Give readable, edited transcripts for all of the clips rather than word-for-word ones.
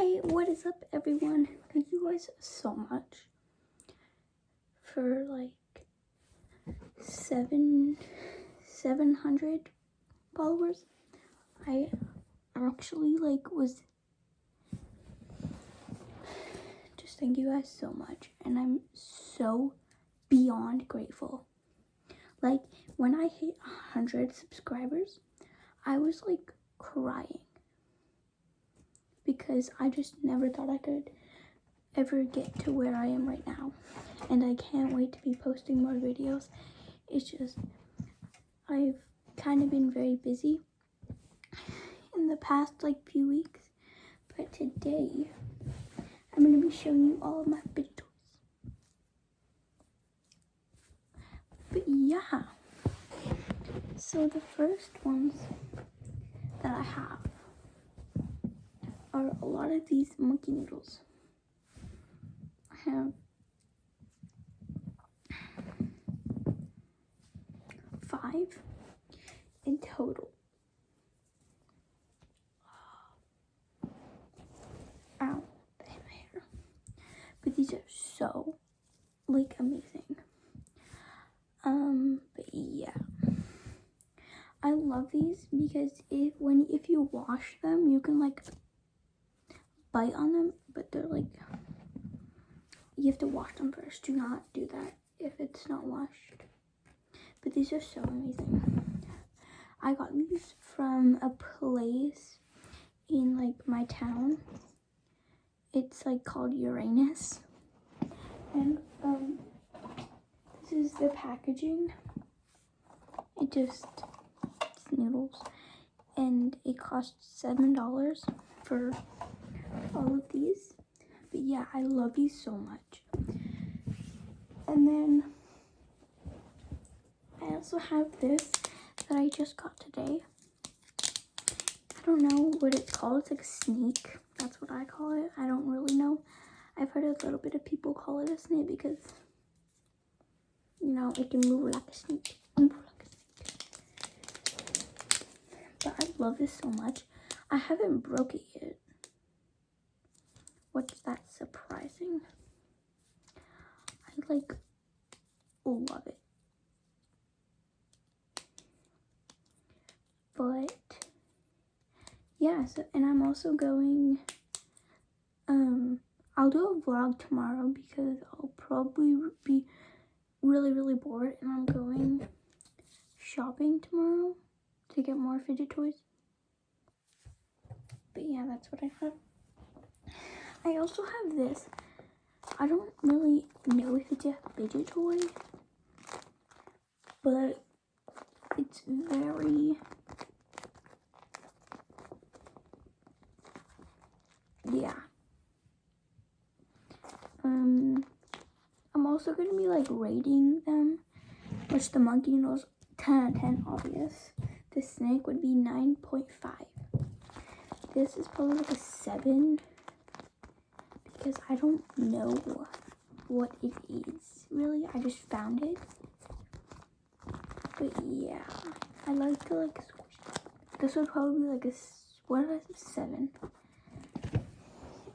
Hey, what is up, everyone? Thank you guys so much for like 700 followers. I actually was just thank you guys so much, and I'm so beyond grateful. Like when I hit 100 subscribers, I was like crying because I just never thought I could ever get to where I am right now, and I can't wait to be posting more videos. It's just I've kind of been very busy in the past few weeks, but today I'm going to be showing you all of my fidget toys. But yeah, so the first ones that I have are a lot of these monkey noodles. I have 5 in total. Ow, they hit my hair. But these are so amazing. But yeah, I love these because if you wash them, you can bite on them, but they're you have to wash them first. Do not do that if it's not washed. But these are so amazing. I got these from a place in my town. It's called Uranus, and this is the packaging. It's noodles, and it costs $7 for all of these. But yeah, I love these so much. And then I also have this that I just got today. I don't know what it's called. It's like a snake. That's what I call it. I don't really know. I've heard a little bit of people call it a snake because, it can move like a snake. But I love this so much. I haven't broke it yet. What's that surprising? I love it. But yeah, and I'm also going, I'll do a vlog tomorrow because I'll probably be really bored, and I'm going shopping tomorrow to get more fidget toys. But yeah, that's what I have. I also have this. I don't really know if it's a fidget toy, but it's very, yeah. I'm also going to be rating them, which the monkey noodles 10 out of 10, obvious. The snake would be 9.5. This is probably a 7 because I don't know what it is really. I just found it. But yeah, I like to squish it. This would probably be what did I say, 7.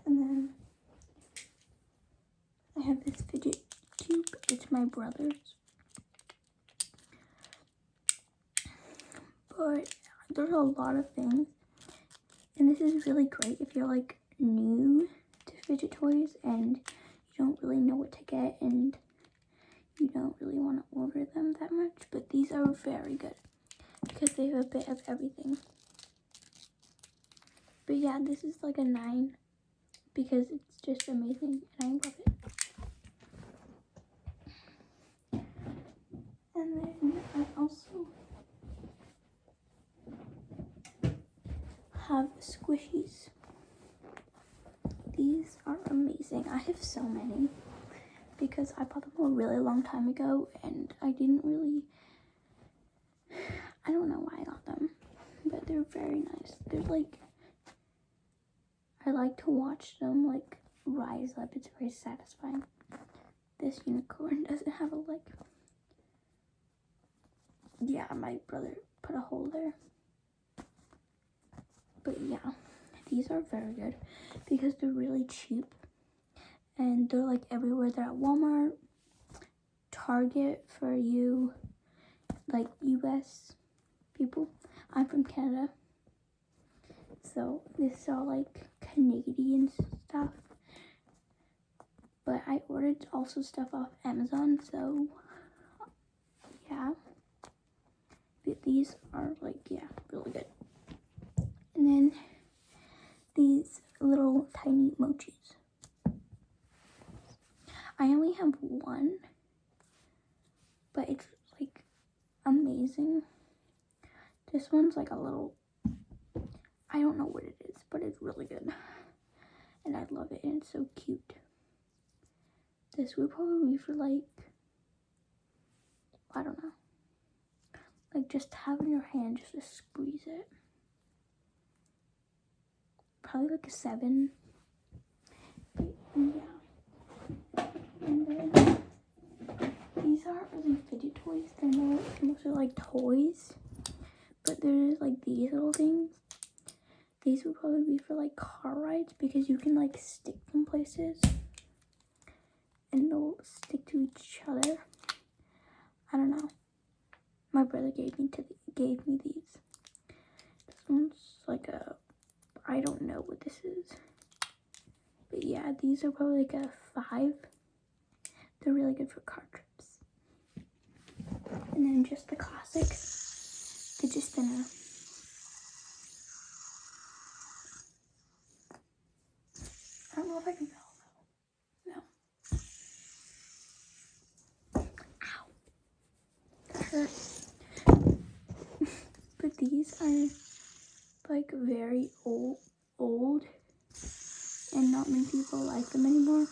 And then I have this fidget cube. It's my brother's. But there's a lot of things, and this is really great if you're new to fidget toys and you don't really know what to get and you don't really want to order them that much. But these are very good because they have a bit of everything. But yeah, this is a 9 because it's just amazing and I love it. And then I also have squishies. These are amazing. I have so many because I bought them a really long time ago and I don't know why I got them, but they're very nice. They're I like to watch them rise up. It's very satisfying. This unicorn doesn't have a leg. Yeah, my brother put a hole there. But yeah, these are very good because they're really cheap. And they're like everywhere. They're at Walmart, Target for you, like US people. I'm from Canada. So this is all like Canadian stuff. But I ordered also stuff off Amazon, so yeah. But these are like, yeah, really good. And then these little tiny mochis. I only have one, but it's like amazing. This one's like a little, I don't know what it is, but it's really good. And I love it, and it's so cute. This would probably be for like, I don't know. Like just have in your hand just to squeeze it. Probably like a 7. Yeah. And then these aren't really fidget toys. They're more mostly like toys. But there's like these little things. These would probably be for like car rides because you can like stick them places. And they'll stick to each other. I don't know. My brother gave me these. This one's like a, I don't know what this is. But yeah, these are probably like a 5. They're really good for car trips. And then just the classic fidget spinner. I don't know if I can feel that. No. Ow. That hurt. But these are like very old. And not many people like them anymore.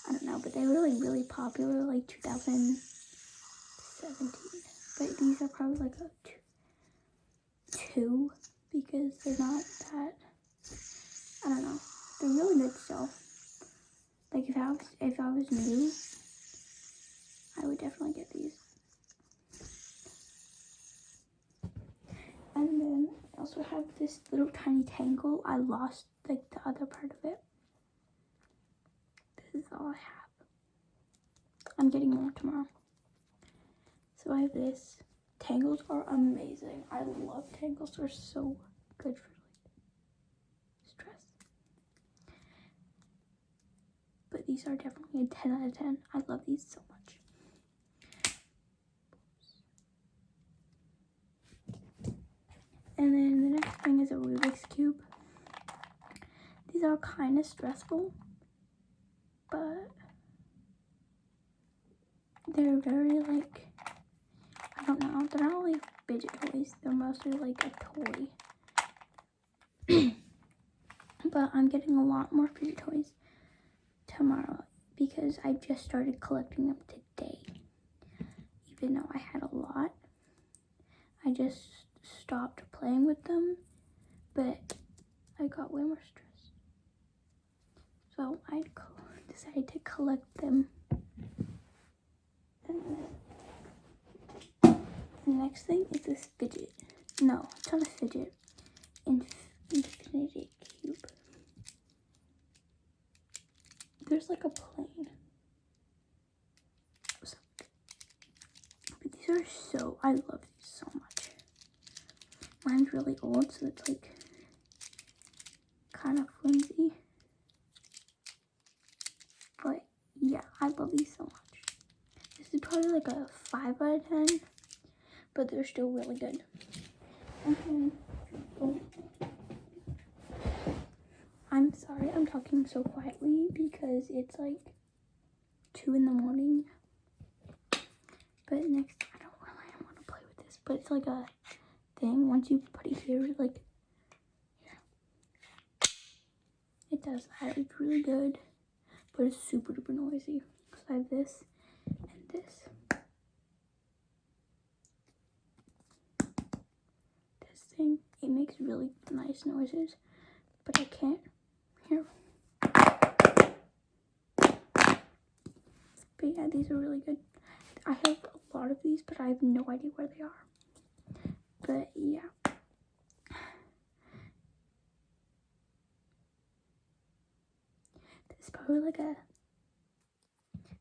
I don't know, but they were like really popular like 2017. But these are probably like a 2 because they're not that, I don't know. They're really good still. Like if I was new, I would definitely get these. And then I also have this little tiny tangle. I lost like the other part of it. This is all I have. I'm getting more tomorrow. So I have this. Tangles are amazing. I love tangles. They're so good for like stress. But these are definitely a 10 out of 10. I love these so much. And then the next thing is a Rubik's Cube. These are kind of stressful, but they're very like, I don't know, they're not really fidget toys. They're mostly like a toy. But I'm getting a lot more fidget toys tomorrow because I just started collecting them today. Even though I had a lot, I just stopped playing with them, but I got way more stressed. So I decided to collect them. And the next thing is this fidget. No, it's not a fidget. Infinity cube. There's like a plane. But these are so, I love these so much. Mine's really old, so it's like kind of flimsy. But yeah, I love these so much. This is probably like a 5 out of 10, but they're still really good. Okay. Oh. I'm sorry I'm talking so quietly because it's like 2 in the morning. But next, I don't really want to play with this, but it's like a thing. Once you put it here, like, yeah, it does that. It's really good, but it's super duper noisy. So I have this and this. This thing, it makes really nice noises, but I can't hear. But yeah, these are really good. I have a lot of these, but I have no idea where they are. But yeah. probably like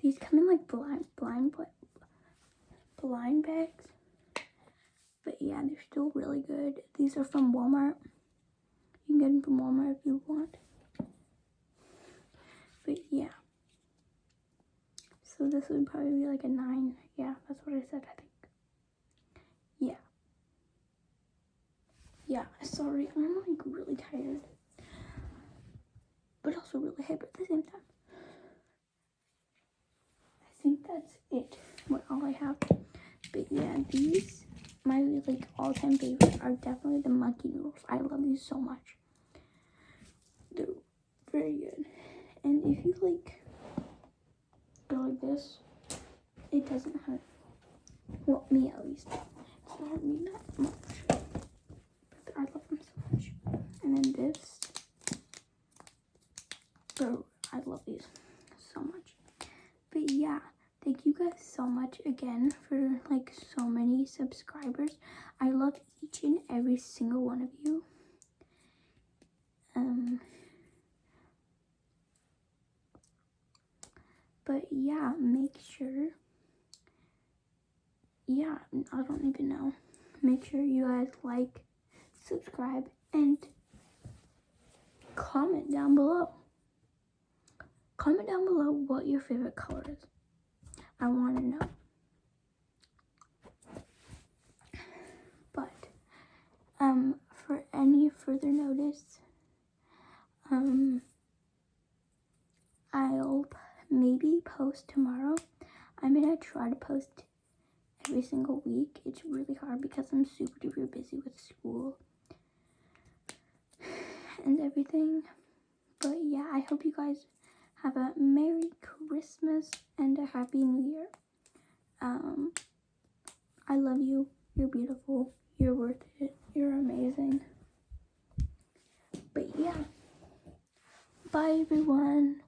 these come in like blind bags. But yeah, they're still really good. These are from Walmart. You can get them from Walmart if you want. But yeah. So this would probably be like a 9. Yeah, that's what I said, I think. Yeah. Yeah, sorry, I'm like really tired. But also really hyper at the same time. I think that's it. What all I have. But yeah, these, my like all-time favorites are definitely the monkey noodles. I love these so much. They're very good. And if you like go like this, it doesn't hurt. Well, me at least. It's not hurt me that much. But I love them so much. And then this. Bro, I love these so much. But yeah, thank you guys so much again for like so many subscribers. I love each and every single one of you. But yeah, make sure, yeah, I don't even know. Make sure you guys like, subscribe, and comment down below. Comment down below what your favorite color is. I want to know. But, for any further notice, I'll maybe post tomorrow. I'm gonna try to post every single week. It's really hard because I'm super duper busy with school and everything. But yeah, I hope you guys have a Merry Christmas and a Happy New Year. I love you. You're beautiful. You're worth it. You're amazing. But yeah. Bye everyone.